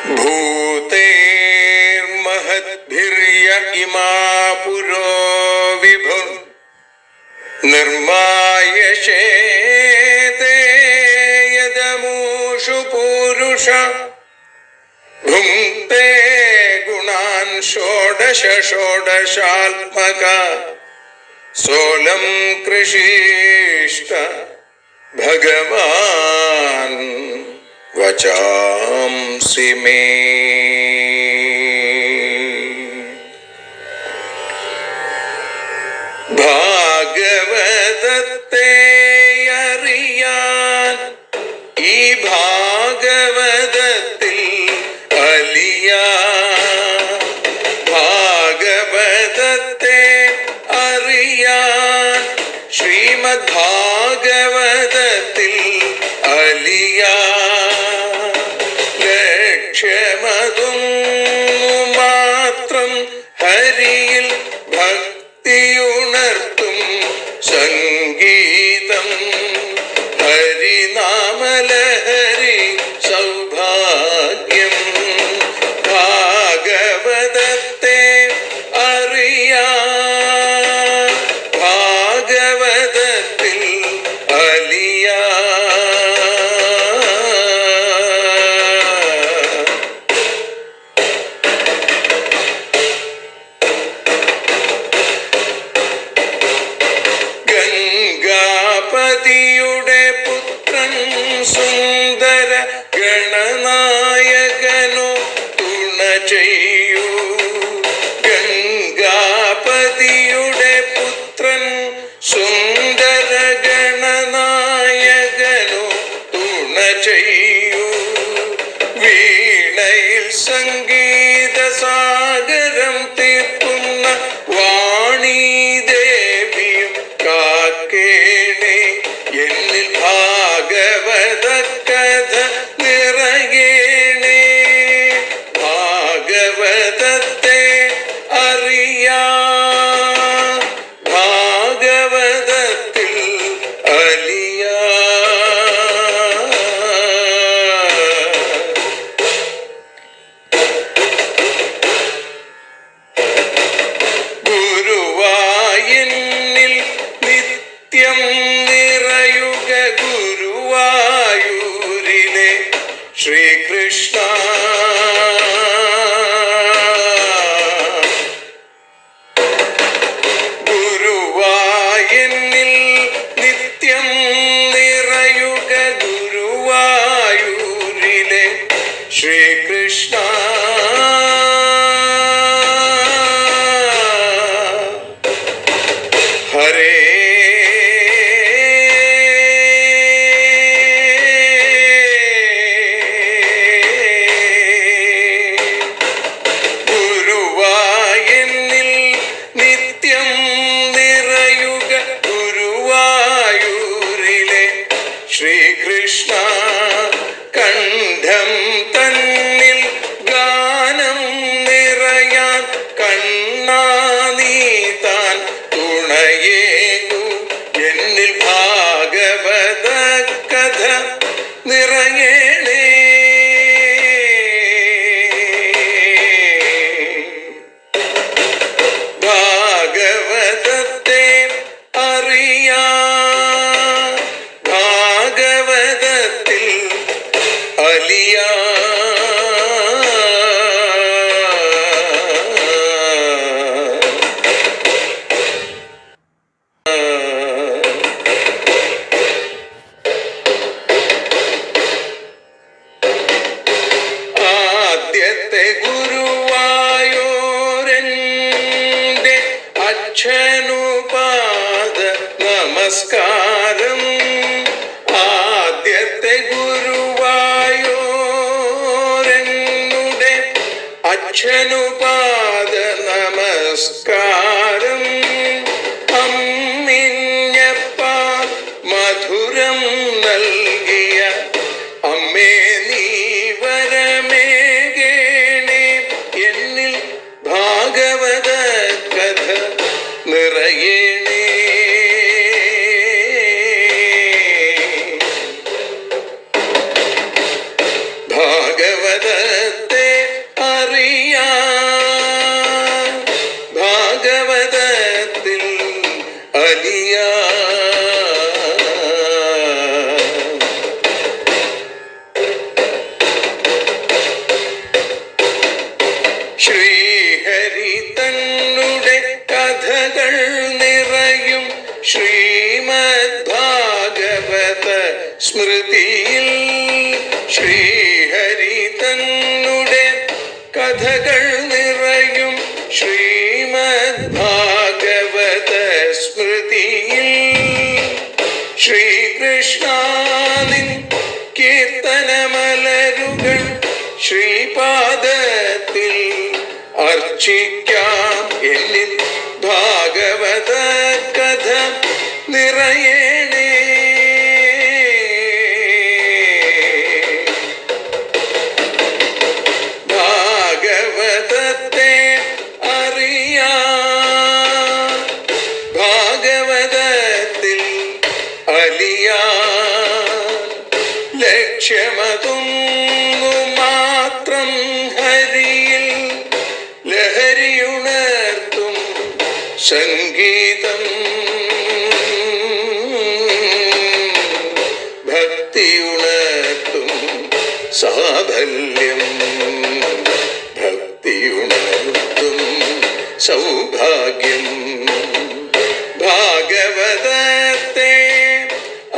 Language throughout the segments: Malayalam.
भूतेर्महद्भिर्य इमा पुरो विभुः निर्मायशेते यदमूषु पूरुष भुङ्क्ते गुणान् षोडश षोडशात्मका सोऽलं कृषीष्ट भगवान् वचांसि मे। ഭാഗവതത്തെ അറിയാൻ ഈ ഭാഗവതത്തിൽ അലിയാൻ, ഭാഗവതത്തെ അറിയാൻ ശ്രീമദ് ഭാഗവതത്തിൽ അലിയാൻ, ലക്ഷ്യമതും മാത്രം ഹരിയിൽ ഭക്തിയുണർത്തും സംഗീതം ഹരിനാമലഹരി സൗഭാഗ്യം. ഭാഗവതത്തെ അറിയാൻ ഭാഗവതത്തിൽ അലിയാൻ. ഗംഗാപതിയുടെ പുത്രൻ സുന്ദര ഗണനായകനോ തുണ ചെയ്യൂ. ഗംഗാപതിയുടെ പുത്രൻ സുന്ദര ഗണനായകനോ തുണ ചെയ്യൂ. വീണയിൽ സംഗീത സാഗരം തീർക്കുന്ന വാണീദേവിയും കാക്കേണേ എന്നിൽ ഭാഗവത കഥ നിറയേണേ. ഭാഗവതത്തെ അറിയാൻ ഭാഗവതത്തിൽ അലിയാൻ. ഗുരുവായൂരിൽ നിത്യം നിറയുക ഗുരുവായൂരിലെ ശ്രീകൃഷ്ണ. ഗുരുവായൂരിൽ നിത്യം നിറയുക ഗുരുവായൂരിലെ ശ്രീകൃഷ്ണ. ഹരേ ഗുരുവായൂരിൽ നിത്യം നിറയുക ഗുരുവായൂരിലെ ശ്രീകൃഷ്ണ. കണ്ഠം തന്നിൽ ഗാനം നിറയാൻ കണ്ണാ നീ താൻ തുണയേകു. എന്നിൽ ഭാഗവത കഥ നിറയേണേ. ഭാഗവതത്തെ അറിയാൻ ഭാഗവതത്തിൽ അലിയാൻ. ആദ്യത്തെ ഗുരുവായൂരന്റെ അച്ഛനുപാദ നമസ്കാരം. ആദ്യത്തെ ഗുരുവായൂരനുടെ അച്ഛനുപാദ നമസ്കാരം. അമ്മിഞ്ഞപ്പാൽ മധുരം നൽകിയ അമ്മേ നീ വരമേകേണേ. എന്നിൽ ഭാഗവത കഥ നിറയേണേ. ഭാഗവതത്തെ അലിയ. ശ്രീഹരി തന്നുടെ കഥകൾ നിറയും ശ്രീമദ് ഭാഗവത സ്മൃതിയിൽ. ശ്രീഹരി തന്നുടെ കഥകൾ നിറയും ശ്രീമദ് ഭാഗവത സ്മൃതിയിൽ. ശ്രീകൃഷ്ണാനിൻ കീർത്തനമലരുകൾ ശ്രീപാദത്തിൽ അർച്ചിക്കാം. എന്നിൽ ഭാഗവത കഥ നിറയേണേ. ഭാഗവതത്തെ അറിയാൻ, ഭാഗവതത്തിൽ അലിയാൻ ലക്ഷ്യമതൊന്നു മാത്രം. ഹരിയിൽ ലഹരിയുണർത്തും സംഗീതം, ഭക്തിയുണർത്തും സാഫല്യം, ഭക്തിയുണർത്തും സൗഭാഗ്യം. ഭാഗവതത്തെ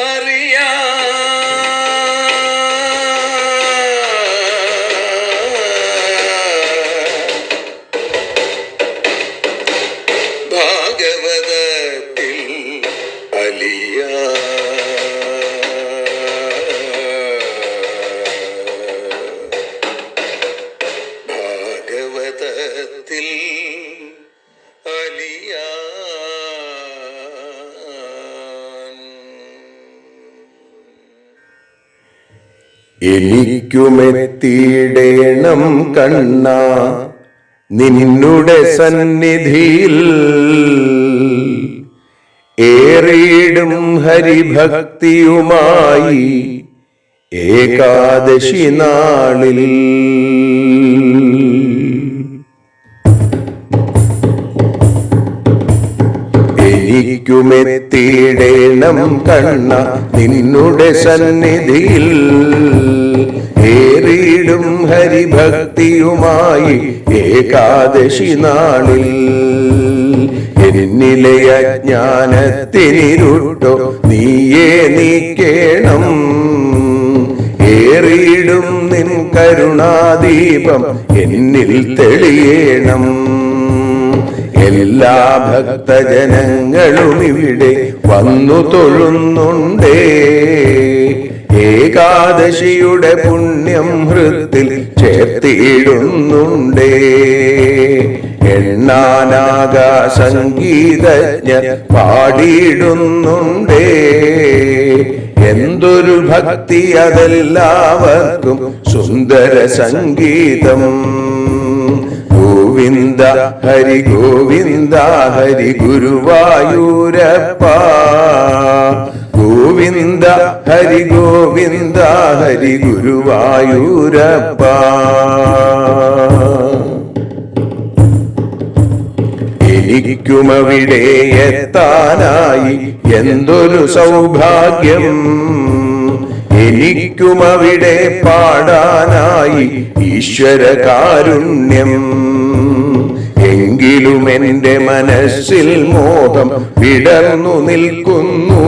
അറിയാൻ, ഭാഗവതത്തിൽ അലിയാൻ. ഭാഗവതത്തിൽ അലിയാൻ. എനിക്കുമെത്തിയിടേണം കണ്ണ നിന്നുടെ സന്നിധിയിൽ. ഏറിയിടും ഹരിഭക്തിയുമായി ഏകാദശി നാളിൽ. എനിക്കുമെത്തിയിടേണം കണ്ണ നിന്നുടെ സന്നിധിയിൽ. ഏറിയിടും ഹരിഭക്തിയുമായി ഏകാദശി നാളിൽ. എന്നിലെ അജ്ഞാനത്തിനിരുട്ടോ നീയേ നീക്കേണം. ഏറിയിടും നിൻ കരുണാദീപം എന്നിൽ തെളിയേണം. എല്ലാ ഭക്തജനങ്ങളും ഇവിടെ വന്നു തൊഴുന്നുണ്ടേ. ഏകാദശിയുടെ പുണ്യം ഹൃത്തിൽ ചേർത്തിടുന്നുണ്ടേ. എണ്ണാനാകാ സംഗീതജ്ഞർ പാടിയിടുന്നുണ്ടേ. എന്തൊരു ഭക്തി അതെല്ലാവർക്കും സുന്ദര സംഗീതം. ഗോവിന്ദ ഹരി ഗോവിന്ദ ഹരി ഗുരുവായൂരപ്പ. ഗോവിന്ദ ഹരി ഗോവിന്ദ ഹരി ഗുരുവായൂരപ്പ. എനിക്കുമവിടെ എത്താനായി എന്തൊരു സൗഭാഗ്യം. എനിക്കുമവിടെ പാടാനായി ഈശ്വര കാരുണ്യം. എങ്കിലും എന്റെ മനസ്സിൽ മോഹം വിടർന്നു നിൽക്കുന്നു.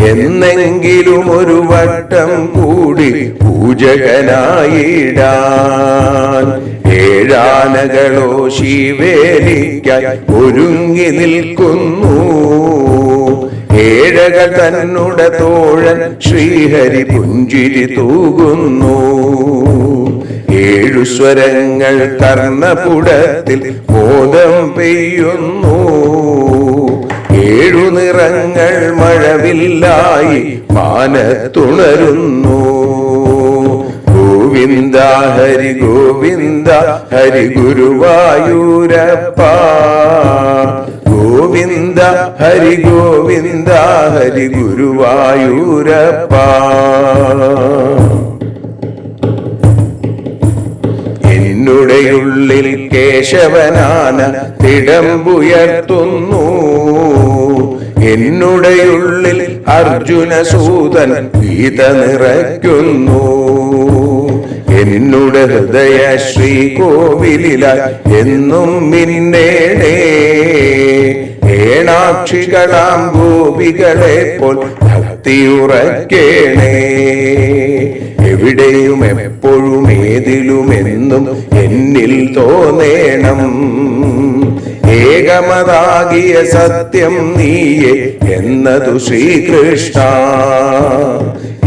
എന്നെങ്കിലും ഒരു വട്ടം കൂടി പൂജകനായിടാൻ. ഏഴാനകളോ ശിവേലിക്കായി ഒരുങ്ങി നിൽക്കുന്നു. ഏഴകൾ തന്നുടെ തോഴൻ ശ്രീഹരി പുഞ്ചിരി തൂകുന്നു. ഏഴു സ്വരങ്ങൾ കർണപുടത്തിൽ മോദം പെയ്യുന്നു. ഏഴു നിറങ്ങൾ മഴവില്ലായി മാനത്തുണരുന്നു. ഗോവിന്ദ ഹരി ഗോവിന്ദ ഹരി ഗുരുവായൂരപ്പ. ഗോവിന്ദ ഹരി ഗോവിന്ദ ഹരി ഗുരുവായൂരപ്പ. എന്നുടെയുള്ളിൽ കേശവനാന തിടമ്പുയർത്തുന്നു. എന്നുടെയുള്ളിൽ അർജുനസൂതൻ ഗീത നിറയ്ക്കുന്നു. എന്നുടെ ഹൃദയ ശ്രീകോവിലിലായി എന്നും മിന്നേണേ. ഏണാക്ഷികളാം ഗോപികളെ പോൽ ഭക്തിയുറക്കേണേ. എവിടെയും എപ്പോഴും ഏതിലുമെന്നും എന്നിൽ തോന്നേണം. ഏകമതാകിയ സത്യം നീയെ എന്നതു ശ്രീകൃഷ്ണ.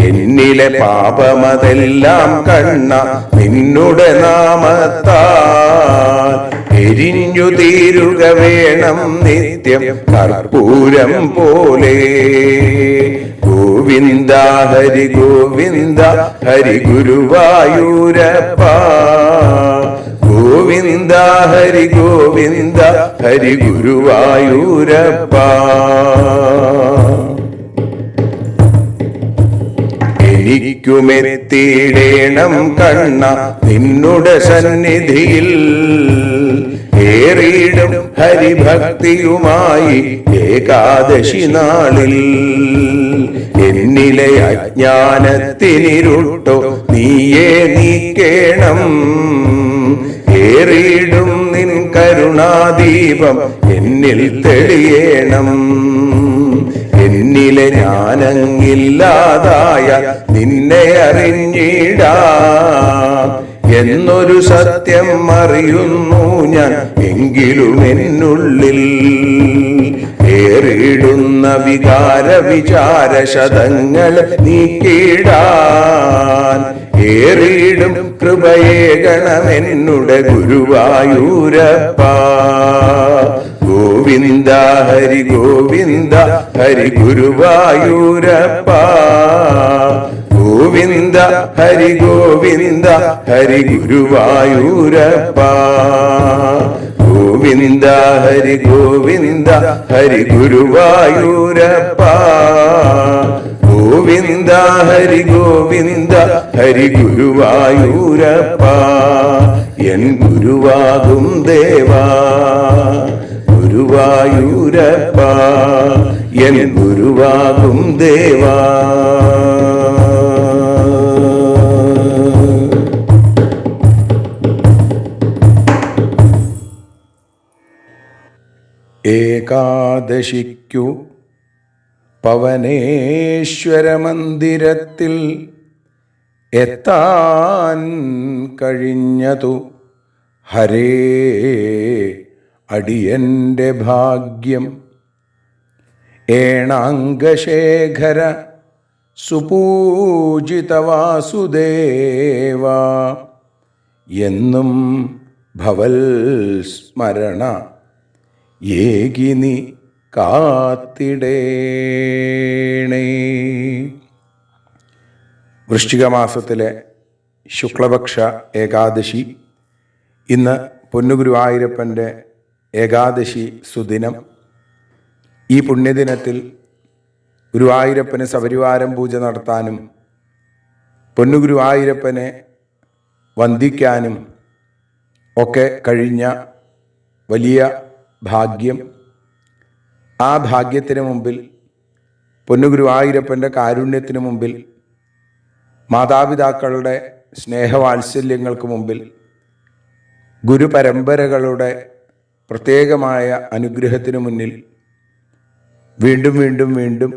എന്നിലെ പാപമതെല്ലാം കണ്ണ നിന്നുടെ നാമത്താൽ എരിഞ്ഞു തീരുക വേണം നിത്യം കർപ്പൂരം പോലെ. ഗോവിന്ദ ഹരി ഗോവിന്ദ ഹരി ഗുരുവായൂരപ്പ. ഗോവിന്ദ ഹരി ഗോവിന്ദ ഹരി ഗുരുവായൂരപ്പ. എനിക്കുമെത്തിയിടേണം കണ്ണ നിന്നുടെ സന്നിധിയിൽ. ഏറിയിടും ഹരിഭക്തിയുമായി ഏകാദശി നാളിൽ. എന്നിലെ അജ്ഞാനത്തിനിരുട്ടോ നീയേ നീക്കേണം. ഏറിയിടും നിൻ കരുണാദീപം എന്നിൽ തെളിയേണം. എന്നിലെ ജ്ഞാനങ്ങില്ലാതായ നിന്നെ അറിഞ്ഞിടാം എന്നൊരു സത്യം അറിയുന്നു ഞാൻ. എങ്കിലും എന്നുള്ളിൽ ഏറിടുന്ന വികാര വിചാര ശതങ്ങൾ നീക്കിടാൻ ഏറിടും കൃപയേകണമെന്നുടെ ഗുരുവായൂരപ്പ. ഗോവിന്ദ ഹരി ഗോവിന്ദ ഹരി ഗുരുവായൂരപ്പ. ഗോവിന്ദ ഹരി ഗോവിന്ദ ഹരി ഗുരുവായൂരപ്പ. ഗോവിന്ദ ഹരി ഗോവിന്ദ ഹരി ഗുരുവായൂരപ്പ. ഗോവിന്ദ ഹരി ഗോവിന്ദ ഹരി ഗുരുവായൂരപ്പ. എൻ ഗുരുവാകും ദേവാ ഗുരുവായൂരപ്പ. എൻ ഗുരുവാകും ദേവാ. ഏകാദശിക്കു പവനേശ്വര മന്ദിരത്തിൽ എത്താൻ കഴിഞ്ഞതു ഹരേ അടിയന്റെ ഭാഗ്യം. ഏണാംഗശേഖര സുപൂജിത വാസുദേവ. എന്നും ഭവൽ സ്മരണ ഏകിനി കാത്തിടേണേ. വൃശ്ചിക മാസത്തിലെ ശുക്ലപക്ഷ ഏകാദശി. ഇന്ന് പൊന്നുഗുരുവായൂരപ്പൻ്റെ ഏകാദശി സുദിനം. ഈ പുണ്യദിനത്തിൽ ഗുരുവായൂരപ്പന് സപരിവാരം പൂജ നടത്താനും പൊന്നുഗുരുവായൂരപ്പനെ വന്ദിക്കാനും ഒക്കെ കഴിഞ്ഞ വലിയ ഭാഗ്യം. ആ ഭാഗ്യത്തിന് മുമ്പിൽ, പൊന്നുഗുരുവായൂരപ്പൻ്റെ കാരുണ്യത്തിന് മുമ്പിൽ, മാതാപിതാക്കളുടെ സ്നേഹവാത്സല്യങ്ങൾക്ക് മുമ്പിൽ, ഗുരുപരമ്പരകളുടെ പ്രത്യേകമായ അനുഗ്രഹത്തിനു മുന്നിൽ വീണ്ടും വീണ്ടും വീണ്ടും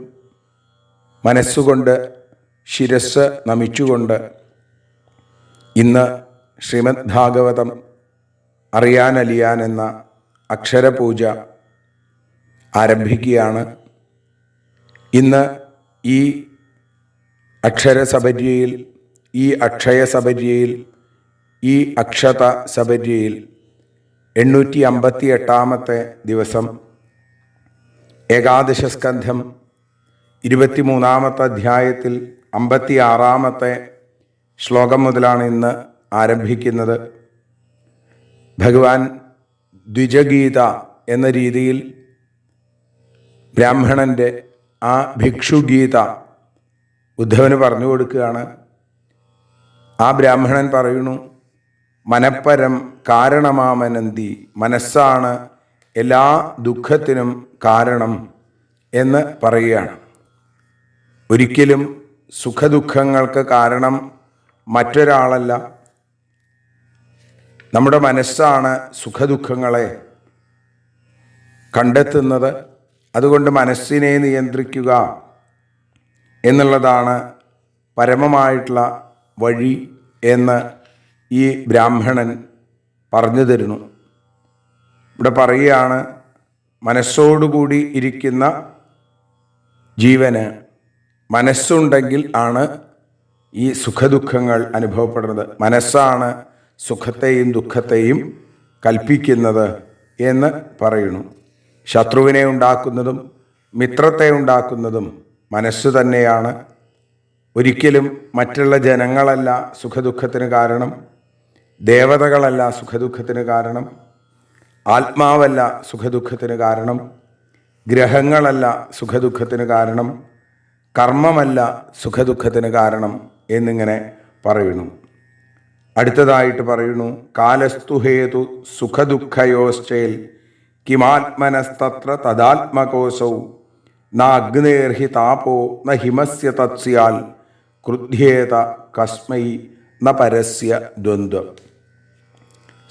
മനസ്സുകൊണ്ട് ശിരസ് നമിച്ചുകൊണ്ട് ഇന്ന് ശ്രീമദ് ഭാഗവതം അറിയാനലിയാൻ എന്ന അക്ഷരപൂജ ആരംഭിക്കുകയാണ്. ഇന്ന് ഈ അക്ഷരസബര്യയിൽ, ഈ അക്ഷയസബര്യയിൽ, ഈ അക്ഷത സബര്യയിൽ 858 ദിവസം, ഏകാദശസ്കന്ധം 23 അധ്യായത്തിൽ 56 ശ്ലോകം മുതലാണ് ഇന്ന് ആരംഭിക്കുന്നത്. ഭഗവാൻ ദ്വിജഗീത എന്ന രീതിയിൽ ബ്രാഹ്മണൻ്റെ ആ ഭിക്ഷുഗീത ഉദ്ധവന് പറഞ്ഞു കൊടുക്കുകയാണ്. ആ ബ്രാഹ്മണൻ പറയുന്നു, മനപ്പരം കാരണമാമനന്തി. മനസ്സാണ് എല്ലാ ദുഃഖത്തിനും കാരണം എന്ന് പറയുകയാണ്. ഒരിക്കലും സുഖദുഃഖങ്ങൾക്ക് കാരണം മറ്റൊരാളല്ല, നമ്മുടെ മനസ്സാണ് സുഖദുഃഖങ്ങളെ കണ്ടെത്തുന്നത്. അതുകൊണ്ട് മനസ്സിനെ നിയന്ത്രിക്കുക എന്നുള്ളതാണ് പരമമായിട്ടുള്ള വഴി എന്ന് ഈ ബ്രാഹ്മണൻ പറഞ്ഞു തരുന്നു. ഇവിടെ പറയുകയാണ്, മനസ്സോടുകൂടി ഇരിക്കുന്ന ജീവന് മനസ്സുണ്ടെങ്കിൽ ആണ് ഈ സുഖദുഃഖങ്ങൾ അനുഭവപ്പെടുന്നത്. മനസ്സാണ് സുഖത്തെയും ദുഃഖത്തെയും കൽപ്പിക്കുന്നത് എന്ന് പറയുന്നു. ശത്രുവിനെ ഉണ്ടാക്കുന്നതും മിത്രത്തെ ഉണ്ടാക്കുന്നതും മനസ്സ് തന്നെയാണ്. ഒരിക്കലും മറ്റുള്ള ജനങ്ങളല്ല സുഖദുഃഖത്തിന് കാരണം, ദേവതകളല്ല സുഖദുഃഖത്തിന് കാരണം, ആത്മാവല്ല സുഖദുഃഖത്തിന് കാരണം, ഗ്രഹങ്ങളല്ല സുഖദുഃഖത്തിന് കാരണം, കർമ്മമല്ല സുഖദുഃഖത്തിന് കാരണം എന്നിങ്ങനെ പറയുന്നു. അടുത്തതായിട്ട് പറയുന്നു, കാലസ്തുഹേതു സുഖദുഃഖയോശ്ചേൽ കിമാത്മനസ്തത്ര തദാത്മകോസൗ ന അഗ്നേർഹി താപോ ന ഹിമസ്യ തത്സ്യാൽ ക്രുദ്ധ്യേത കസ്മൈ ന പരസ്യ ദ്വന്ദ്വം.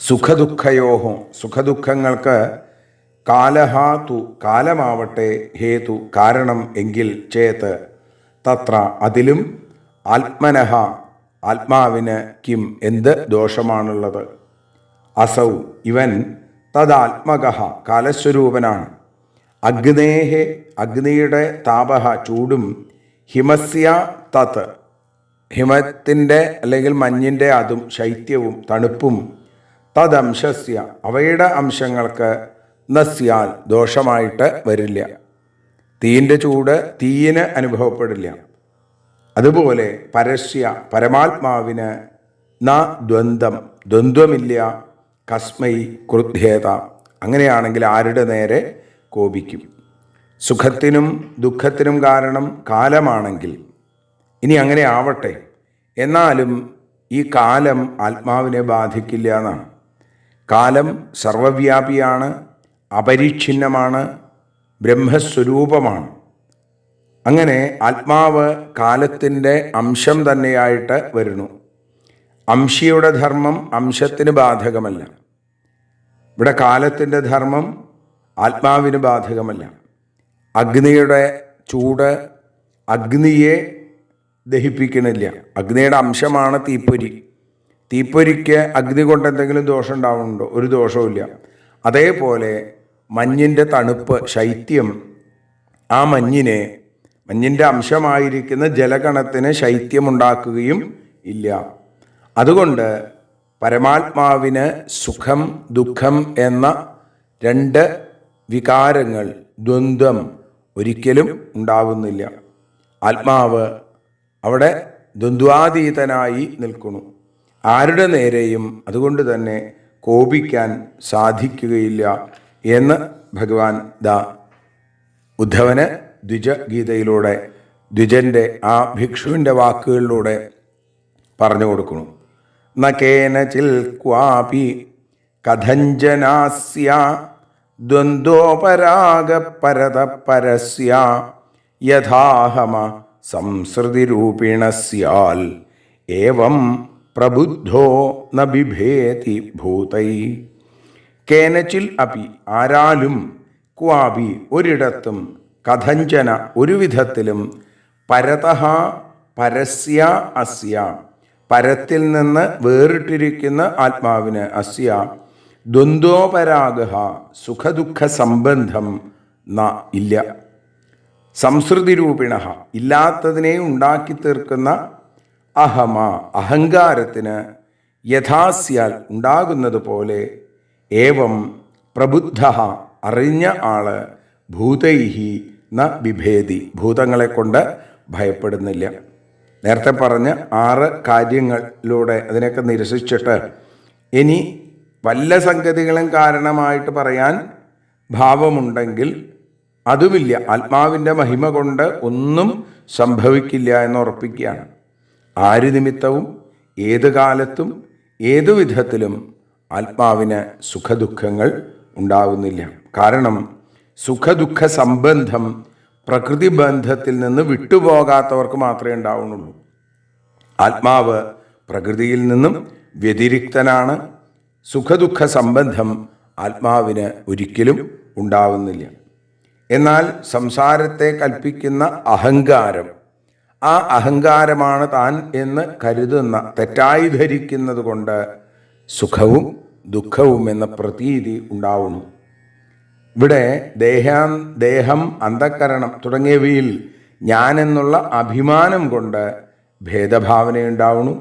സുഖദുഃഖയോഹോ, സുഖദുഃഖങ്ങൾക്ക് കാലഹാതു, കാലമാവട്ടെ, ഹേതു, കാരണം എങ്കിൽ, ചേത്ത്, തത്ര, അതിലും, ആത്മനഹ, ആത്മാവിന്, കിം, എന്ത് ദോഷമാണുള്ളത്, അസൗ, ഇവൻ, തദാത്മകഃ, കാലസ്വരൂപനാണ്, അഗ്നേഹെ, അഗ്നിയുടെ, താപഹ, ചൂടും, ഹിമസ്യ, തത്, ഹിമത്തിൻ്റെ അല്ലെങ്കിൽ മഞ്ഞിൻ്റെ അതും, ശൈത്യവും തണുപ്പും, തദംശസ്യ, അവയുടെ അംശങ്ങൾക്ക്, നസ്യാൽ, ദോഷമായിട്ട് വരില്ല. തീയിൻ്റെ ചൂട് തീയിന് അനുഭവപ്പെടില്ല. അതുപോലെ പരസ്യ, പരമാത്മാവിന്, ന ദ്വന്ദ്വം, ദ്വന്ദ്വമില്ല, കസ്മൈ ക്രുദ്ധ്യേത, അങ്ങനെയാണെങ്കിൽ ആരുടെ നേരെ കോപിക്കും. സുഖത്തിനും ദുഃഖത്തിനും കാരണം കാലമാണെങ്കിൽ ഇനി അങ്ങനെ ആവട്ടെ, എന്നാലും ഈ കാലം ആത്മാവിനെ ബാധിക്കില്ല എന്നാണ്. കാലം സർവവ്യാപിയാണ്, അപരിച്ഛിന്നമാണ്, ബ്രഹ്മസ്വരൂപമാണ്. അങ്ങനെ ആത്മാവ് കാലത്തിൻ്റെ അംശം തന്നെയായിട്ട് വരുന്നു. അംശിയുടെ ധർമ്മം അംശത്തിന് ബാധകമല്ല. ഇവിടെ കാലത്തിൻ്റെ ധർമ്മം ആത്മാവിന് ബാധകമല്ല. അഗ്നിയുടെ ചൂട് അഗ്നിയെ ദഹിപ്പിക്കണില്ല. അഗ്നിയുടെ അംശമാണ് തീപ്പൊരി. തീപ്പൊരിക്ക് അഗ്നി കൊണ്ട് എന്തെങ്കിലും ദോഷം ഉണ്ടാവുന്നുണ്ടോ? ഒരു ദോഷവുമില്ല. അതേപോലെ മഞ്ഞിൻ്റെ തണുപ്പ്, ശൈത്യം, ആ മഞ്ഞിൻ്റെ അംശമായിരിക്കുന്ന ജലകണത്തിന് ശൈത്യമുണ്ടാക്കുകയും ഇല്ല. അതുകൊണ്ട് പരമാത്മാവിന് സുഖം ദുഃഖം എന്ന രണ്ട് വികാരങ്ങൾ, ദ്വന്ദ്വം ഒരിക്കലും ഉണ്ടാവുന്നില്ല. ആത്മാവ് അവിടെ ദ്വന്ദ്വാതീതനായി നിൽക്കുന്നു. ആരുടെ നേരെയും അതുകൊണ്ട് തന്നെ കോപിക്കാൻ സാധിക്കുകയില്ല എന്ന് ഭഗവാൻ ഉദ്ധവന് ദ്വിജഗീതയിലൂടെ, ദ്വിജൻ്റെ ആ ഭിക്ഷുവിൻ്റെ വാക്കുകളിലൂടെ പറഞ്ഞു കൊടുക്കുന്നു. ന കേനചിൽ ക്വാപി കഥഞ്ജനാസ്യ ദ്വന്ദ്വോപരാഗപരത പരസ്യ യഥാഹമ സംസൃതിരൂപിണസ്യാൽ ഏവം പ്രബുദ്ധോ ന ബിഭേതി ഭൂതൈ. കേനചിൽ അപി, ആരാലും, ക്വാപി, ഒരിടത്തും, കഥഞ്ജന, ഒരു വിധത്തിലും, പരതഃ, പരസ്യ, അസ്യ, പരത്തിൽ നിന്ന് വേറിട്ടിരിക്കുന്ന ആത്മാവിന്, അസ്യ, ദ്വന്ദ്വോപരാഗ, സുഖദുഃഖ സംബന്ധം, ന, ഇല്ല. സംസൃതിരൂപിണ, ഇല്ലാത്തതിനെ ഉണ്ടാക്കി തീർക്കുന്ന, അഹമ, അഹങ്കാരത്തിന്, യഥാസ്യാൽ, ഉണ്ടാകുന്നത് പോലെ, ഏവം പ്രബുദ്ധ, അറിഞ്ഞ ആള്, ഭൂതൈഹി ന ബിഭേതി, ഭൂതങ്ങളെ കൊണ്ട് ഭയപ്പെടുന്നില്ല. നേരത്തെ പറഞ്ഞ 6 കാര്യങ്ങളിലൂടെ അതിനൊക്കെ നിരസിച്ചിട്ട് ഇനി വല്ല സംഗതികളും കാരണമായിട്ട് പറയാൻ ഭാവമുണ്ടെങ്കിൽ അതുമില്ല. ആത്മാവിൻ്റെ മഹിമ കൊണ്ട് ഒന്നും സംഭവിക്കില്ല എന്ന് ഉറപ്പിക്കുകയാണ്. ആര് നിമിത്തവും ഏത് കാലത്തും ഏതു വിധത്തിലും ആത്മാവിന് സുഖദുഃഖങ്ങൾ ഉണ്ടാവുന്നില്ല. കാരണം സുഖദുഃഖ സംബന്ധം പ്രകൃതി ബന്ധത്തിൽ നിന്ന് വിട്ടുപോകാത്തവർക്ക് മാത്രമേ ഉണ്ടാവുന്നുള്ളൂ. ആത്മാവ് പ്രകൃതിയിൽ നിന്നും വ്യതിരിക്തനാണ്. സുഖദുഃഖ സംബന്ധം ആത്മാവിന് ഒരിക്കലും ഉണ്ടാവുന്നില്ല. എന്നാൽ സംസാരത്തെ കൽപ്പിക്കുന്ന അഹങ്കാരം, ആ അഹങ്കാരമാണ് താൻ എന്ന് കരുതുന്ന, തെറ്റായി ധരിക്കുന്നത് കൊണ്ട് സുഖവും ദുഃഖവും എന്ന പ്രതീതി ഉണ്ടാവുന്നു. ഇവിടെ ദേഹം, അന്ധക്കരണം തുടങ്ങിയവയിൽ ഞാനെന്നുള്ള അഭിമാനം കൊണ്ട് ഭേദഭാവനയുണ്ടാവുന്നു.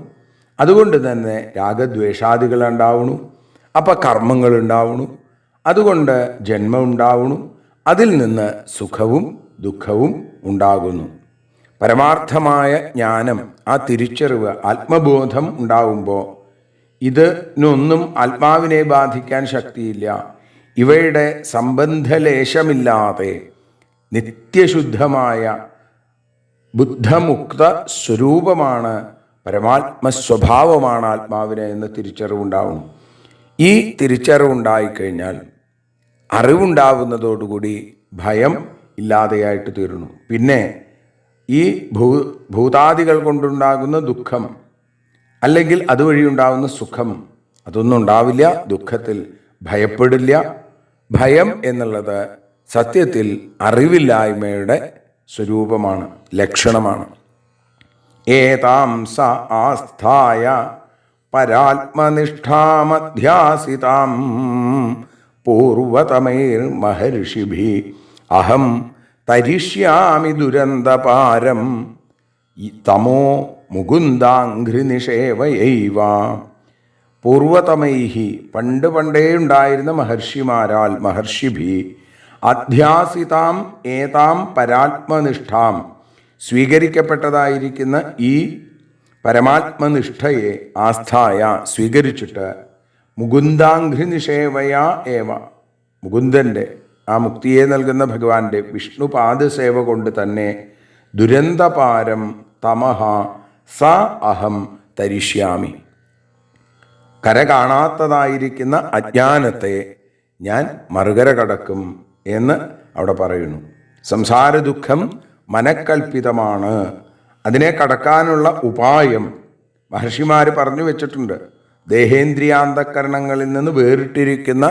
അതുകൊണ്ട് തന്നെ രാഗദ്വേഷാദികൾ ഉണ്ടാവുന്നു. അപ്പം കർമ്മങ്ങൾ ഉണ്ടാവുന്നു. അതുകൊണ്ട് ജന്മം ഉണ്ടാവുന്നു. അതിൽ നിന്ന് സുഖവും ദുഃഖവും ഉണ്ടാകുന്നു. പരമാർത്ഥമായ ജ്ഞാനം, ആ തിരിച്ചറിവ്, ആത്മബോധം ഉണ്ടാവുമ്പോൾ ഇതിനൊന്നും ആത്മാവിനെ ബാധിക്കാൻ ശക്തിയില്ല. ഇവയുടെ സംബന്ധലേശമില്ലാതെ നിത്യശുദ്ധമായ ബുദ്ധമുക്ത സ്വരൂപമാണ്, പരമാത്മസ്വഭാവമാണ് ആത്മാവിന് എന്ന് തിരിച്ചറിവുണ്ടാവുന്നു. ഈ തിരിച്ചറിവുണ്ടായിക്കഴിഞ്ഞാൽ അറിവുണ്ടാവുന്നതോടുകൂടി ഭയം ഇല്ലാതെയായിട്ട് തീരുന്നു. പിന്നെ ഈ ഭൂതാദികൾ കൊണ്ടുണ്ടാകുന്ന ദുഃഖം അല്ലെങ്കിൽ അതുവഴി ഉണ്ടാകുന്ന സുഖം, അതൊന്നും ഉണ്ടാവില്ല. ദുഃഖത്തിൽ ഭയപ്പെടില്ല. ഭയം എന്നുള്ളത് സത്യത്തിൽ അറിവില്ലായ്മയുടെ സ്വരൂപമാണ്, ലക്ഷണമാണ്. ഏതാം സ ആസ്ഥായ പരാത്മനിഷ്ഠാമധ്യാസിതാം പൂർവതമൈർ മഹർഷിഭി അഹം തരിഷ്യാമി ദുരന്തപാരം തമോ മുകുന്ദാഘ്രിനിഷേവയൈവ. പൂർവതമൈഹി, പണ്ട് പണ്ടേ ഉണ്ടായിരുന്ന മഹർഷിമാരാൽ, മഹർഷിഭി, അധ്യാസിതാം ഏതാം പരാത്മനിഷ്ഠാം, സ്വീകരിക്കപ്പെട്ടതായിരിക്കുന്ന ഈ പരമാത്മനിഷ്ഠയെ ആസ്ഥായ സ്വീകരിച്ചിട്ട് മുകുന്ദാഘ്രിനിഷേവയാ ഏവ, മുകുന്ദൻ്റെ, ആ മുക്തിയെ നൽകുന്ന ഭഗവാന്റെ വിഷ്ണുപാദസേവ കൊണ്ട് തന്നെ ദുരന്തപാരം തമഹ സ അഹം തരിഷ്യാമി, കര കാണാത്തതായിരിക്കുന്ന അജ്ഞാനത്തെ ഞാൻ മറുകര കടക്കും എന്ന് അവിടെ പറയുന്നു. സംസാര ദുഃഖം മനക്കൽപ്പിതമാണ്. അതിനെ കടക്കാനുള്ള ഉപായം മഹർഷിമാർ പറഞ്ഞു വെച്ചിട്ടുണ്ട്. ദേഹേന്ദ്രിയാന്തക്കരണങ്ങളിൽ നിന്ന് വേറിട്ടിരിക്കുന്ന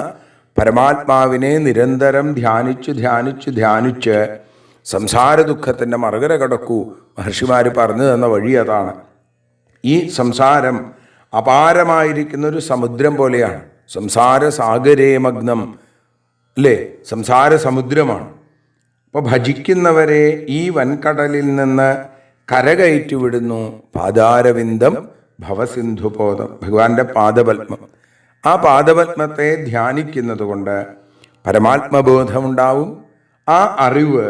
പരമാത്മാവിനെ നിരന്തരം ധ്യാനിച്ച് സംസാര ദുഃഖത്തിൻ്റെ മറുകര കടക്കൂ. മഹർഷിമാർ പറഞ്ഞു തന്ന വഴി അതാണ്. ഈ സംസാരം അപാരമായിരിക്കുന്നൊരു സമുദ്രം പോലെയാണ്. സംസാര സാഗരേ മഗ്നം, അല്ലേ? സംസാര സമുദ്രമാണ്. അപ്പോൾ ഭജിക്കുന്നവരെ ഈ വൻകടലിൽ നിന്ന് കരകയറ്റി വിടുന്നു. പാദാരവിന്ദം ഭവസിന്ധുപോദം, ഭഗവാന്റെ പാദപത്മം. ആ പാദപത്മത്തെ ധ്യാനിക്കുന്നത് കൊണ്ട് പരമാത്മബോധമുണ്ടാവും. ആ അറിവ്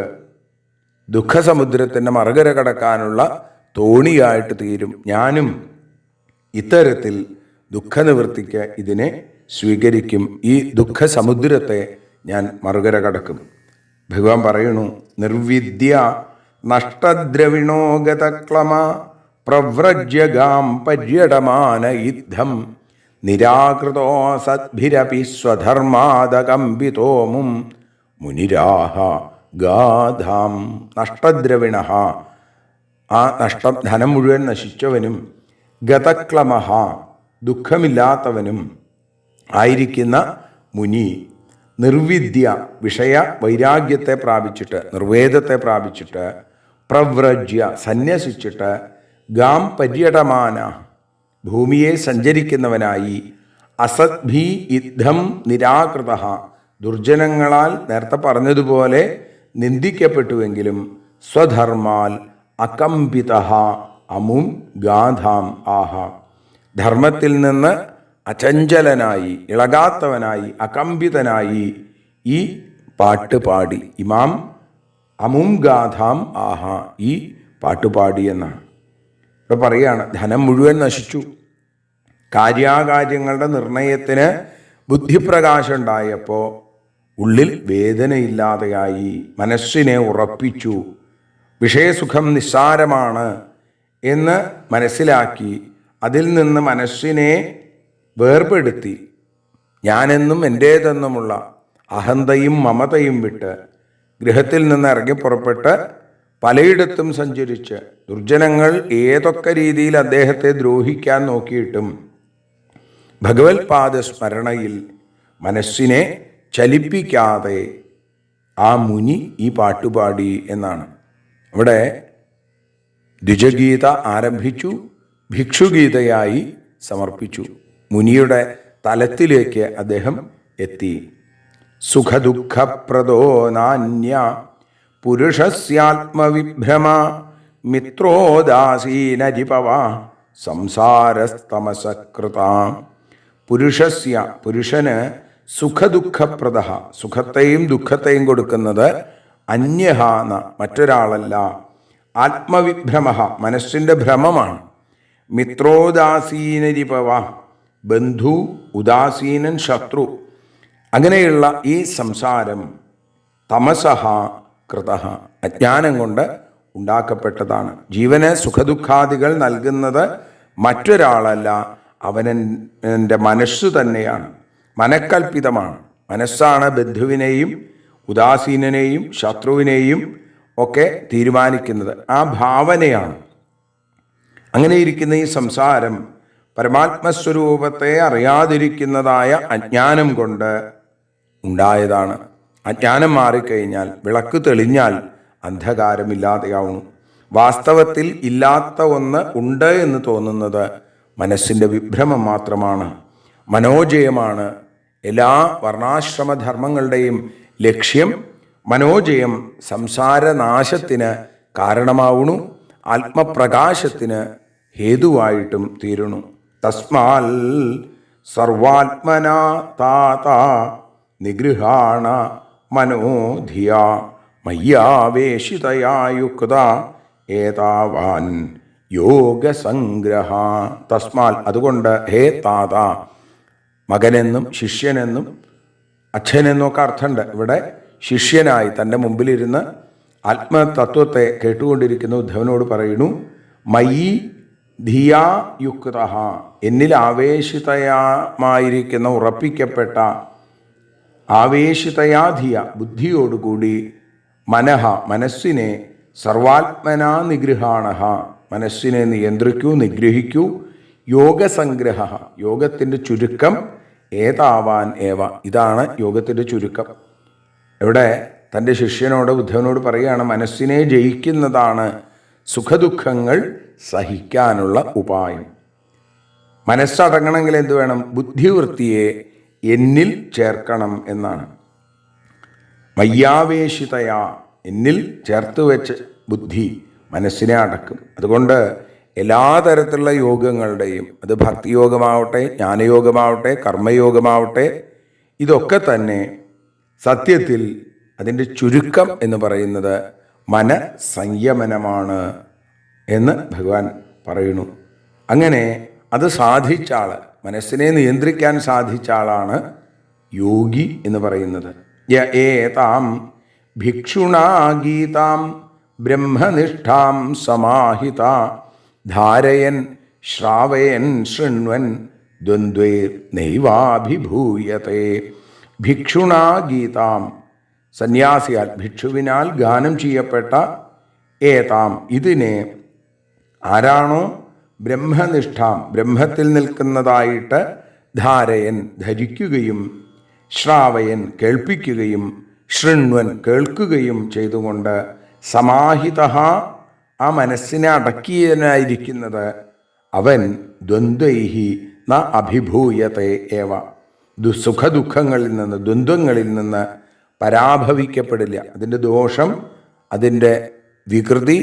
ദുഃഖസമുദ്രത്തിൻ്റെ മറുകര കടക്കാനുള്ള തോണിയായിട്ട് തീരും. ഞാനും ഇത്തരത്തിൽ ദുഃഖനിവൃത്തിക്ക് ഇതിനെ സ്വീകരിക്കും. ഈ ദുഃഖസമുദ്രത്തെ ഞാൻ മറുകര കടക്കും. ഭഗവാൻ പറയുന്നു, നിർവിദ്യ നഷ്ടദ്രവിണോ ഗതക്ലമ പ്രവ്രജ്യഗാം പര്യടമാന യുദ്ധം നിരാകൃതോ സദ്ഭിരപി സ്വധർമാദകമ്പിതോമും മുനിരാഹ ഗാധാം. നഷ്ടദ്രവിണ, ആ നഷ്ടം ധനം മുഴുവൻ നശിച്ചവനും ഗതക്ലമഹ, ദുഃഖമില്ലാത്തവനും ആയിരിക്കുന്ന മുനി, നിർവിദ്യ, വിഷയ വൈരാഗ്യത്തെ പ്രാപിച്ചിട്ട്, നിർവേദത്തെ പ്രാപിച്ചിട്ട്, പ്രവ്രജ്യ, സന്യസിച്ചിട്ട്, ഗാം പര്യടമാന, ഭൂമിയെ സഞ്ചരിക്കുന്നവനായി, അസദ്ഭി യുദ്ധം നിരാകൃത, ദുർജനങ്ങളാൽ നേരത്തെ പറഞ്ഞതുപോലെ നിന്ദിക്കപ്പെട്ടുവെങ്കിലും സ്വധർമാൽ അകമ്പിത അമും ഗാധാം ആഹ, ധർമ്മത്തിൽ നിന്ന് അചഞ്ചലനായി, ഇളകാത്തവനായി, അകമ്പിതനായി ഈ പാട്ട് പാടി, ഇമാം അമും ഗാധാം ആഹ, ഈ പാട്ടുപാടി എന്നാണ്. ഇപ്പോൾ പറയുകയാണ്, ധനം മുഴുവൻ നശിച്ചു. കാര്യാകാര്യങ്ങളുടെ നിർണയത്തിന് ബുദ്ധിപ്രകാശം ഉണ്ടായപ്പോൾ ഉള്ളിൽ വേദനയില്ലാതെയായി, മനസ്സിനെ ഉറപ്പിച്ചു. വിഷയസുഖം നിസ്സാരമാണ് എന്ന് മനസ്സിലാക്കി അതിൽ നിന്ന് മനസ്സിനെ വേർപെടുത്തി ഞാനെന്നും എൻ്റേതെന്നുമുള്ള അഹന്തയും മമതയും വിട്ട് ഗൃഹത്തിൽ നിന്ന് ഇറങ്ങി പുറപ്പെട്ട് പലയിടത്തും സഞ്ചരിച്ച് ദുർജനങ്ങൾ ഏതൊക്കെ രീതിയിൽ അദ്ദേഹത്തെ ദ്രോഹിക്കാൻ നോക്കിയിട്ടും ഭഗവത്പാദ സ്മരണയിൽ മനസ്സിനെ ചലിപ്പിക്കാതെ ആ മുനി ഈ പാട്ടുപാടി എന്നാണ്. അവിടെ ദ്വിജഗീത ആരംഭിച്ചു, ഭിക്ഷുഗീതയായി സമർപ്പിച്ചു. മുനിയുടെ തലത്തിലേക്ക് അദ്ദേഹം എത്തി. സുഖദുഃഖപ്രദോ നാന്യ പുരുഷസ്യാത്മവിഭ്രമ മിത്രോദാസീനരിപവ സംസാരസ്തമസകൃത. പുരുഷന് സുഖദുഃഖപ്രദ, സുഖത്തെയും ദുഃഖത്തെയും കൊടുക്കുന്നത് അന്യഹ മറ്റൊരാളല്ല. ആത്മവിഭ്രമ, മനസ്സിൻ്റെ ഭ്രമമാണ്. മിത്രോദാസീനരിപവ, ബന്ധു, ഉദാസീനൻ, ശത്രു, അങ്ങനെയുള്ള ഈ സംസാരം തമസഹ കൃത, അജ്ഞാനം കൊണ്ട് ഉണ്ടാക്കപ്പെട്ടതാണ്. ജീവന് സുഖദുഃഖാദികൾ നൽകുന്നത് മറ്റൊരാളല്ല, അവനെൻ്റെ മനസ്സു തന്നെയാണ്. മനക്കൽപ്പിതമാണ്. മനസ്സാണ് ബന്ധുവിനെയും ഉദാസീനനെയും ശത്രുവിനെയും ഒക്കെ തീരുമാനിക്കുന്നത്. ആ ഭാവനയാണ്. അങ്ങനെ ഇരിക്കുന്ന ഈ സംസാരം പരമാത്മസ്വരൂപത്തെ അറിയാതിരിക്കുന്നതായ അജ്ഞാനം കൊണ്ട് ഉണ്ടായതാണ്. അജ്ഞാനം മാറിക്കഴിഞ്ഞാൽ, വിളക്ക് തെളിഞ്ഞാൽ അന്ധകാരമില്ലാതെയാവുന്നു. വാസ്തവത്തിൽ ഇല്ലാത്ത ഒന്ന് ഉണ്ട് എന്ന് തോന്നുന്നത് മനസ്സിൻ്റെ വിഭ്രമം മാത്രമാണ്, മനോജയമാണ്. എല്ലാ വർണ്ണാശ്രമധർമ്മങ്ങളുടെയും ലക്ഷ്യം മനോജയം സംസാരനാശത്തിന് കാരണമാവുന്നു, ആത്മപ്രകാശത്തിന് ഹേതുവായിട്ടും തീരുന്നു. തസ്മാൽ സർവാത്മനാ താത നിഗൃഹാണ മനോധിയ മയ്യാവേശിതയാ യുക്ത ഏതാവാൻ യോഗസംഗ്രഹ. തസ്മാൽ, അതുകൊണ്ട്, ഹേ താത, മകനെന്നും ശിഷ്യനെന്നും അച്ഛനെന്നും ഒക്കെ അർത്ഥമുണ്ട്. ഇവിടെ ശിഷ്യനായി തൻ്റെ മുമ്പിലിരുന്ന് ആത്മതത്വത്തെ കേട്ടുകൊണ്ടിരിക്കുന്ന ഉദ്ധവനോട് പറയുന്നു, മയി ധിയാ യുക്ത, എന്നിൽ ആവേശിതമായിരിക്കുന്ന ഉറപ്പിക്കപ്പെട്ട ആവേശിതയാധിയ ബുദ്ധിയോടുകൂടി മനഃ മനസ്സിനെ സർവാത്മനാ നിഗൃഹാണ മനസ്സിനെ നിയന്ത്രിക്കൂ, നിഗ്രഹിക്കൂ. യോഗസംഗ്രഹ, യോഗത്തിൻ്റെ ചുരുക്കം ഏതാവാൻ ഏവ, ഇതാണ് യോഗത്തിൻ്റെ ചുരുക്കം. ഇവിടെ തൻ്റെ ശിഷ്യനോട് ഉദ്ധവനോട് പറയുകയാണ്, മനസ്സിനെ ജയിക്കുന്നതാണ് സുഖദുഃഖങ്ങൾ സഹിക്കാനുള്ള ഉപായം. മനസ്സടങ്ങണമെങ്കിൽ എന്ത് വേണം? ബുദ്ധിവൃത്തിയെ എന്നിൽ ചേർക്കണം എന്നാണ്. മയ്യാവേശിതയാ, എന്നിൽ ചേർത്ത് വെച്ച് ബുദ്ധി മനസ്സിനെ അടക്കും. അതുകൊണ്ട് എല്ലാ തരത്തിലുള്ള യോഗങ്ങളുടെയും, അത് ഭക്തിയോഗമാവട്ടെ, ജ്ഞാനയോഗമാവട്ടെ, കർമ്മയോഗമാവട്ടെ, ഇതൊക്കെ തന്നെ സത്യത്തിൽ അതിൻ്റെ ചുരുക്കം എന്ന് പറയുന്നത് മനസംയമനമാണ് എന്ന് ഭഗവാൻ പറയുന്നു. അങ്ങനെ അത് സാധിച്ച ആൾ, മനസ്സിനെ നിയന്ത്രിക്കാൻ സാധിച്ച ആളാണ് യോഗി എന്ന് പറയുന്നത്. ഏതാം ഭിക്ഷുണാ ഗീതാം ബ്രഹ്മനിഷ്ഠാം സമാഹിത ധാരയൻ ശ്രാവയൻ ശൃണ്വൻ ദ്വന്ദ്വൈർ നൈവാഭിഭൂയത്തെ. ഭിക്ഷുണാ ഗീതാം, സന്യാസിയാൽ, ഭിക്ഷുവിനാൽ ഗാനം ചെയ്യപ്പെട്ട ഏതാം, ഇതിനെ ആരാണോ ബ്രഹ്മനിഷ്ഠാം, ബ്രഹ്മത്തിൽ നിൽക്കുന്നതായിട്ട് ധാരയൻ ധരിക്കുകയും ശ്രാവയൻ കേൾപ്പിക്കുകയും ശൃണ്വൻ കേൾക്കുകയും ചെയ്തുകൊണ്ട് സമാഹിത ആ മനസ്സിനെ അടക്കിയനായിരിക്കുന്നത് അവൻ ദ്വന്ദ്വൈഹി ന അഭിഭൂയത്തെ ഏവ, സുഖദുഃഖങ്ങളിൽ നിന്ന്, ദ്വന്ദ്വങ്ങളിൽ നിന്ന് പരാഭവിക്കപ്പെടില്ല. അതിൻ്റെ ദോഷം, അതിൻ്റെ വികൃതി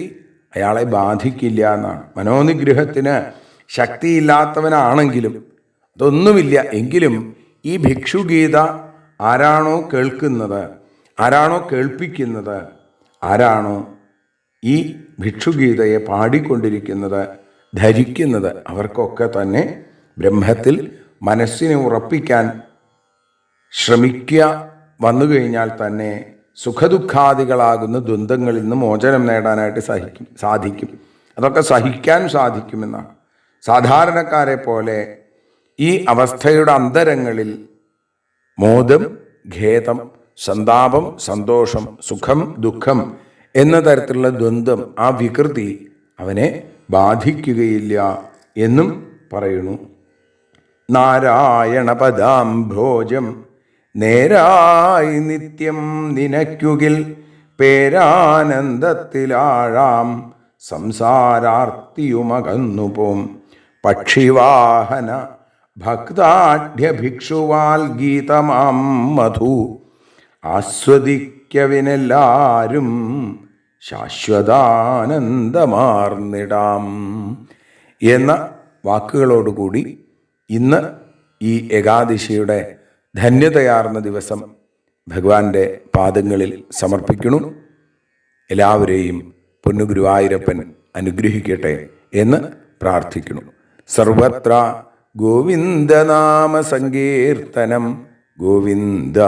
അയാളെ ബാധിക്കില്ല എന്നാണ്. മനോനിഗ്രഹത്തിന് ശക്തിയില്ലാത്തവനാണെങ്കിലും, അതൊന്നുമില്ല എങ്കിലും ഈ ഭിക്ഷുഗീത ആരാണോ കേൾക്കുന്നത്, ആരാണോ കേൾപ്പിക്കുന്നത്, ആരാണോ ഈ ഭിക്ഷുഗീതയെ പാടിക്കൊണ്ടിരിക്കുന്നത്, ധരിക്കുന്നത്, അവർക്കൊക്കെ തന്നെ ബ്രഹ്മത്തിൽ മനസ്സിനെ ഉറപ്പിക്കാൻ ശ്രമിക്കുക വന്നു കഴിഞ്ഞാൽ തന്നെ സുഖദുഃഖാദികളാകുന്ന ദ്വന്ദ്ങ്ങളിൽ നിന്ന് മോചനം നേടാനായിട്ട് സാധിക്കും. അതൊക്കെ സഹിക്കാൻ സാധിക്കുമെന്നാണ്. സാധാരണക്കാരെ പോലെ ഈ അവസ്ഥയുടെ അന്തരങ്ങളിൽ മോദം, ഖേദം, സന്താപം, സന്തോഷം, സുഖം, ദുഃഖം എന്ന തരത്തിലുള്ള ദ്വന്ദ്വം, ആ വികൃതി അവനെ ബാധിക്കുകയില്ല എന്നും പറയുന്നു. നാരായണ പദാംഭോജം നേരായി നിത്യം നിനയ്ക്കുകിൽ പേരാനന്ദത്തിലാഴാം സംസാരാർത്തിയുമകന്നുപോം. പക്ഷിവാഹന ഭക്താഢ്യഭിക്ഷുവാൽ ഗീതമാം മധു ആസ്വദിക്കവിനെല്ലാരും ശാശ്വതാനന്ദമാർന്നിടാം എന്ന വാക്കുകളോടുകൂടി ഇന്ന് ഈ ഏകാദശിയുടെ ധന്യതയാർന്ന ദിവസം ഭഗവാന്റെ പാദങ്ങളിൽ സമർപ്പിക്കുന്നു. എല്ലാവരെയും പൊന്നുഗുരുവായൂരപ്പൻ അനുഗ്രഹിക്കട്ടെ എന്ന് പ്രാർത്ഥിക്കുന്നു. സർവത്ര ഗോവിന്ദനാമ സങ്കീർത്തനം. ഗോവിന്ദ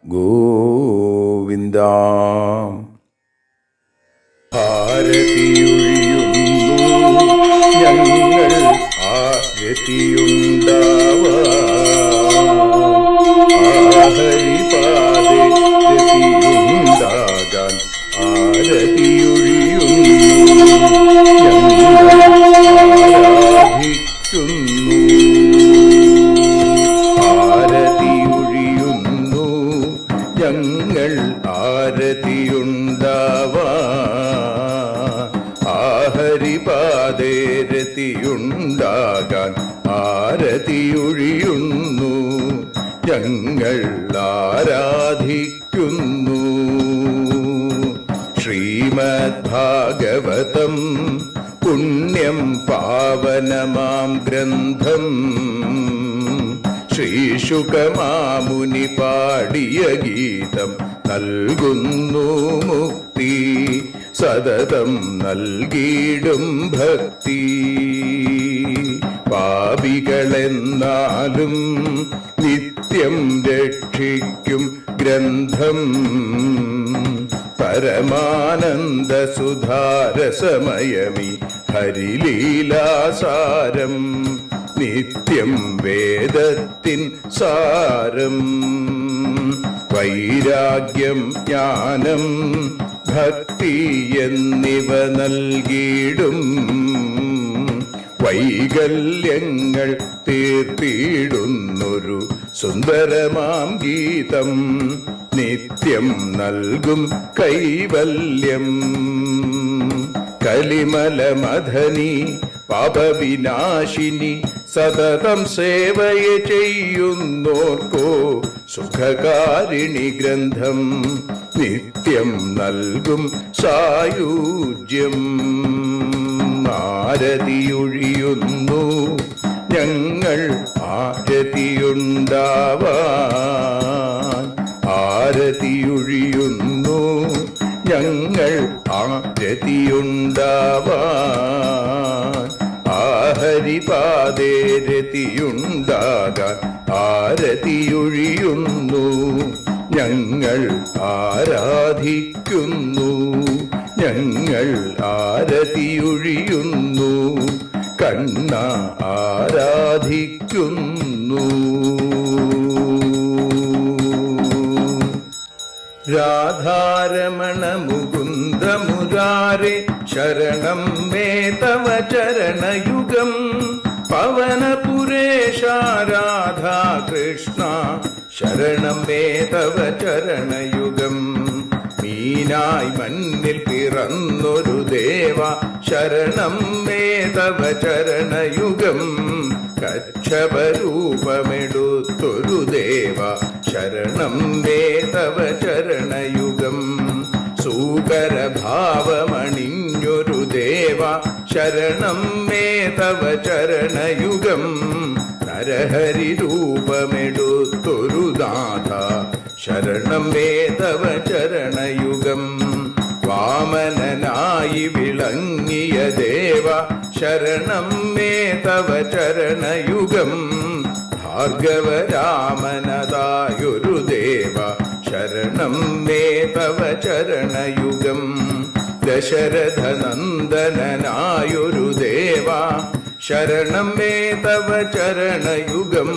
ഗോവിന്ദ. ആരതിയൊഴിയുന്നു ഞങ്ങൾ ആരതിയുണ്ടാവാ ഹരിപാദേ ആരതിയൊഴിയുന്നു ഞങ്ങൾ ആരതിയുണ്ടാവാ ഹരിപാദേ രതിയുണ്ടാകാൻ ആരതിയൊഴിയുന്നു ഞങ്ങൾ ആരാധിക്കുന്നു. ശ്രീമദ്ഭാഗവതം പുണ്യം പാവനമാം ഗ്രന്ഥം ശ്രീശുകമാമുനി പാടിയ ഗീതം നൽകുന്നു മുക്തി. സതതം നൽകിയിടും ഭക്തി. പാപികളെന്നാലും നിത്യം രക്ഷിക്കും ഗ്രന്ഥം പരമാനന്ദ സുധാരസമയമി ഹരിലീലാസാരം. നിത്യം വേദത്തിൻ സാരം. വൈരാഗ്യം, ജ്ഞാനം, ഭക്തി എന്നിവ നൽകിയിടും വൈകല്യങ്ങൾ തീർത്തിടുന്നൊരു സുന്ദരമാം ഗീതം. നിത്യം നൽകും കൈവല്യം. കലിമലമഥനി പാപവിനാശിനി സതതം സേവയ ചെയ്യുന്നോർക്കോ സുഖകാരിണി ഗ്രന്ഥം. നിത്യം നൽകും സായുജ്യം. ആരതിയൊഴിയുന്നു ഞങ്ങൾ ആരതിയുണ്ടാവാൻ ആരതിയൊഴിയുന്നു ഞങ്ങൾ ആരതിയുണ്ടാവാൻ ഹരിപാദേ രതിയുണ്ടാകാൻ ആരതിയൊഴിയുന്നു ഞങ്ങൾ ആരാധിക്കുന്നു. ഞങ്ങൾ ആരതിയൊഴിയുന്നു കണ്ണ ആരാധിക്കുന്നു. രാധാരമണ മുകുന്ദ മുരാരേ ശരണം മേ തവ ചരണയുഗം. പവനപുരേശ രാധാ കൃഷ്ണ ശരണം മേ തവ ചരണയുഗം. മീനായി മണ്ണിൽ പിറന്നൊരു ദേവ ശരണം മേ തവ ചരണയുഗം. കച്ഛപരൂപമെടുത്തൊരു ദേവ ശരണം മേ തവ ചരണയുഗം. സൂകരഭാവമണിഞ്ഞൊരു ദേവ ശരണം മേ തവ ചരണയുഗം. നരഹരി രൂപമെടുത്തൊരു നാഥ ശരണം മേ തവ ചരണയുഗം. വാമനനായി വിളങ്ങിയ ദേവ ശരണം മേ തവ ചരണയുഗം. ഭാർഗവരാമനതായൊരു ദേവ ശരണം മേ തവ ചരണയുഗം. ദശരഥനന്ദനായൊരു ദേവ ശരണം മേ തവ ചരണയുഗം.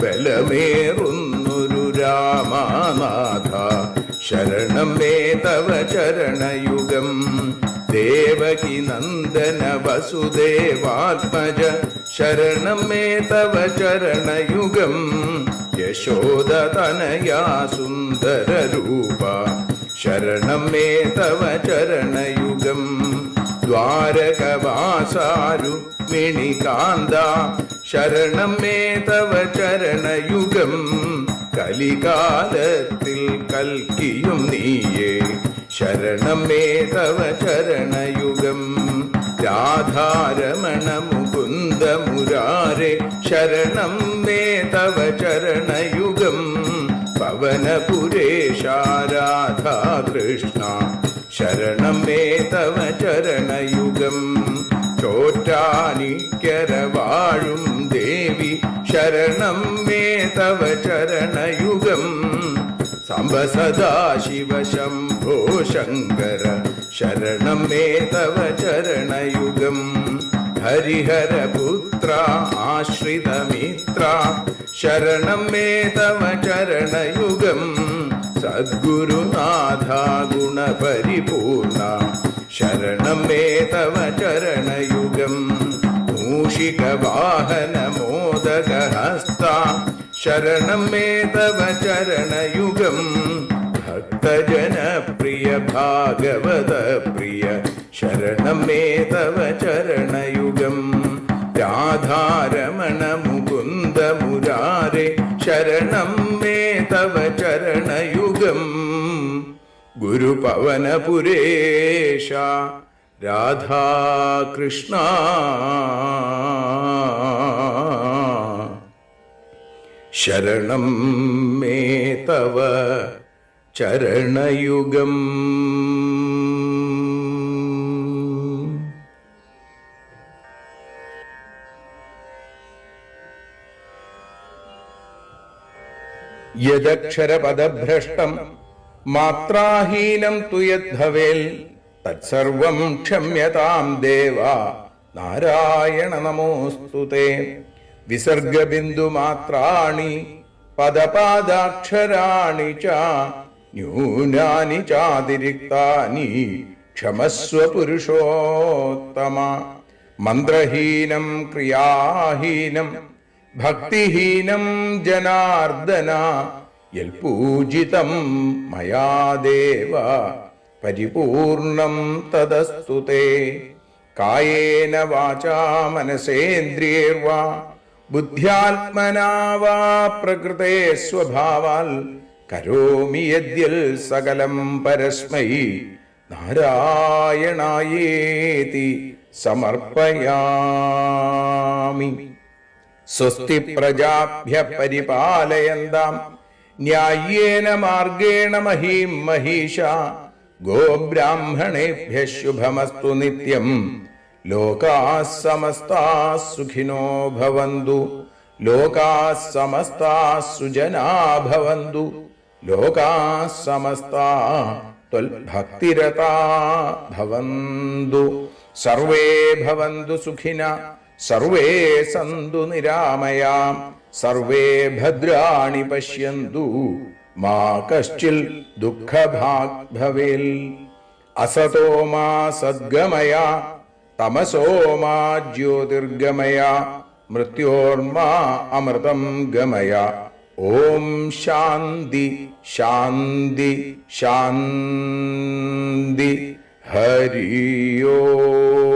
ബലമേറുന്നൊരു രാമനാഥ ശരണം മേ തവ ചരണയുഗം ദേവകി നന്ദന വസുദേവാത്മജ ശരണം മേ തവ ചരണയുഗം യശോദതനയാ സുന്ദരരൂപ ശരണം മേ തവ ചരണയുഗം ദ്വാരകവാസാരുക്മിണികാന്ത ശരണം മേ തവ ചരണയുഗം കലികാലത്തിൽ കൽക്കിയും നീയേ ശരണം മേ തവ ചരണയുഗം രാധാരമണ മുകുന്ദ മുരാരേ ശരണം മേ തവ ചരണയുഗം പവനപുരേശ രാധാ കൃഷ്ണ ശരണം മേ തവ ചരണയുഗം ചോറ്റാനിക്കര വാഴും ദേവി ശരണം മേ തവ ചരണയുഗം സാംബ സദാശിവ ശംഭോ ശങ്കര ശരണം മേ തവ ചരണയുഗം ഹരിഹരപുത്ര ആശ്രിതമിത്ര ശരണം മേ തവ ചരണയുഗം സദ്ഗുരുനാഥ ഗുണപരിപൂർണ ശരണം മേ തവ ചരണയുഗം മൂഷികവാഹന മോദകഹസ്ത ശരണം മേ തവ ചരണയുഗം ഭക്തജനപ്രിയ ഭാഗവത പ്രിയ ശരണം മേ തവ ചരണയുഗം രാധാരമണ മുകുന്ദ മുരാരേ ശരണം മേ തവ ചരണയുഗം ഗുരുപവനപുരേശ രാധാകൃഷ്ണ ശരണം മേ തവ ചരണയുഗം. യദക്ഷരപദഭ്രഷ്ടം മാത്രാഹീനം തു യദ്ഭവേൽ തത്സർവം ക്ഷമ്യതാം ദേവ നാരായണ നമോസ്തുതേ. വിസർഗബിന്ദുമാത്രാണി പദപാദാക്ഷരാണി ച ന്യൂനാനി ചാതിരിക്താനി ക്ഷമസ്വ പുരുഷോത്തമ. മന്ത്രഹീനം ക്രിയാഹീനം ഭക്തിഹീനം ജനാർദ്ദന യൽപൂജിതം മയാ ദേവ പരിപൂർണം തദസ്തുതേ. കായേന വാചാ മനസേന്ദ്രിയേർവാ ബുദ്ധ്യാത്മനാ വാ പ്രകൃതേ സ്വഭാവാൽ കരോമി യദ്യൽ സകലം പരസ്മൈ നാരായണായേതി സമർപ്പയാമി. സ്വസ്തി പ്രജാഭ്യ പരിപാലയന്താം ന്യായേന മാർഗേണ മഹീം മഹീഷ. ഗോബ്രാഹ്മണേഭ്യ ശുഭമസ്തു നിത്യം. ലോകാഃ സമസ്താഃ സുഖിനോ ഭവന്തു. ലോകാഃ സമസ്താഃ സുജനാഃ ഭവന്തു. ലോകാഃ സമസ്താഃ ത്വൽഭക്തിരതാഃ ഭവന്തു. സർവേ ഭവന്തു സുഖിനഃ സർവേ സന്തു നിരാമയാം. സർവേ ഭദ്രാണി പശ്യന്തു മാ കശ്ചിൽ ദുഃഖഭാഗ് ഭവേൽ. അസതോ മാ സദ്ഗമയ തമസോ മാ ജ്യോതിർഗമയ മൃത്യോർമാ അമൃതം ഗമയ. ഓം ശാന്തി ശാന്തി ശാന്തി. ഹരി ഓം.